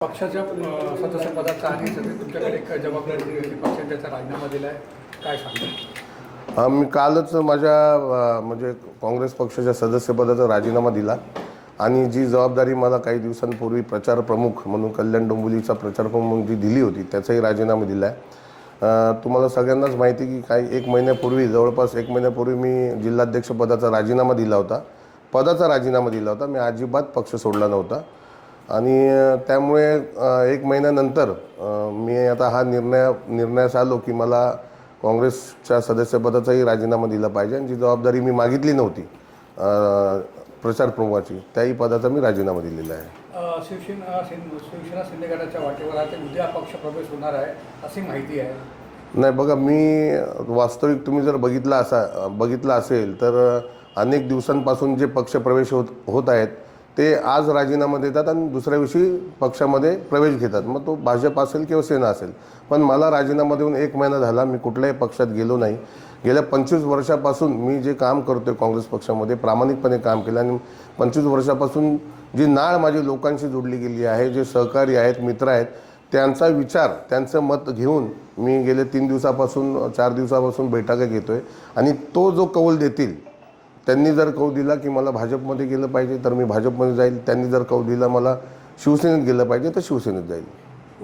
पक्षाच्या सदस्यपदाचा आणि तुमच्याकडे एक जबाबदारी पक्षाने त्याचा राजीनामा दिला आहे, काय सांगता? मी कालच माझ्या म्हणजे काँग्रेस पक्षाच्या सदस्यपदाचा राजीनामा दिला आणि जी जबाबदारी मला काही दिवसांपूर्वी प्रचार प्रमुख म्हणून कल्याण डोंबिवलीचा प्रचार प्रमुख जी दिली होती त्याचाही राजीनामा दिला आहे. तुम्हाला सगळ्यांनाच माहिती की काही एक महिन्यापूर्वी जवळपास एक महिन्यापूर्वी मी जिल्हाध्यक्षपदाचा राजीनामा दिला होता, पदाचा राजीनामा दिला होता. मी अजिबात पक्ष सोडला नव्हता आणि त्यामुळे एक महिन्यानंतर मी आता हा निर्णयास आलो की मला काँग्रेसच्या सदस्यपदाचाही राजीनामा दिला पाहिजे आणि जी जबाबदारी मी मागितली नव्हती प्रचार प्रमुखाची त्याही पदाचा मी राजीनामा दिलेला आहे. शिवसेना शिंदे गटाच्या वाटेवर आता उद्या पक्ष प्रवेश होणार आहे अशी माहिती आहे. नाही बघा, मी वास्तविक तुम्ही जर बघितलं असेल तर अनेक दिवसांपासून जे पक्ष प्रवेश होत आहेत ते आज राजीनामा देतात आणि दुसऱ्या दिवशी पक्षामध्ये प्रवेश घेतात. मग तो भाजप असेल किंवा सेना असेल. पण मला राजीनामा देऊन एक महिना झाला, मी कुठल्याही पक्षात गेलो नाही. गेल्या 25 वर्षापासून मी जे काम करतोय काँग्रेस पक्षामध्ये प्रामाणिकपणे काम केलं आणि 25 वर्षापासून जी नाळ माझी लोकांशी जोडली गेली आहे, जे सहकारी आहेत, मित्र आहेत, त्यांचा विचार त्यांचं मत घेऊन मी गेले 3 दिवसापासून 4 दिवसापासून बैठका घेतोय आणि तो जो कौल देतील, त्यांनी जर कौल दिला की मला भाजपमध्ये गेलं पाहिजे तर मी भाजपमध्ये जाईल, त्यांनी जर कौल दिला मला शिवसेनेत गेलं पाहिजे तर शिवसेनेत जाईल.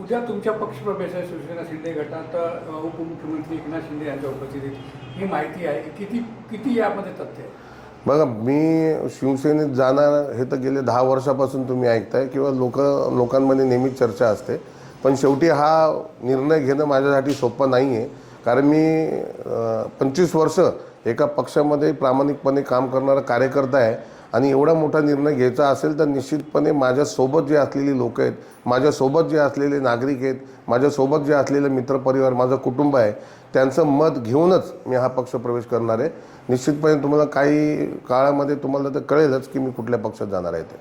उद्या तुमच्या पक्षप्रवेश आहे शिवसेना शिंदे गटात उपमुख्यमंत्री एकनाथ शिंदे यांच्या उपस्थितीत ही माहिती आहे. किती यामध्ये तथ्य आहे? बघा, मी शिवसेनेत जाणार हे तर गेले 10 वर्षापासून तुम्ही ऐकताय किंवा लोकांमध्ये नेहमीच चर्चा असते. पण शेवटी हा निर्णय घेणं माझ्यासाठी सोपं नाही आहे, कारण मी 25 वर्ष एका पक्षामध्ये प्रामाणिकपणे काम करणारा कार्यकर्ता आहे आणि एवढा मोठा निर्णय घ्यायचा असेल तर निश्चितपणे माझ्यासोबत जे असलेली लोक आहेत, माझ्यासोबत जे असलेले नागरिक आहेत, माझ्यासोबत जे असलेले मित्रपरिवार, माझं कुटुंब आहे, त्यांचं मत घेऊनच मी हा पक्ष प्रवेश करणार आहे. निश्चितपणे तुम्हाला काही काळामध्ये तुम्हाला तर कळेलच की मी कुठल्या पक्षात जाणार आहे ते.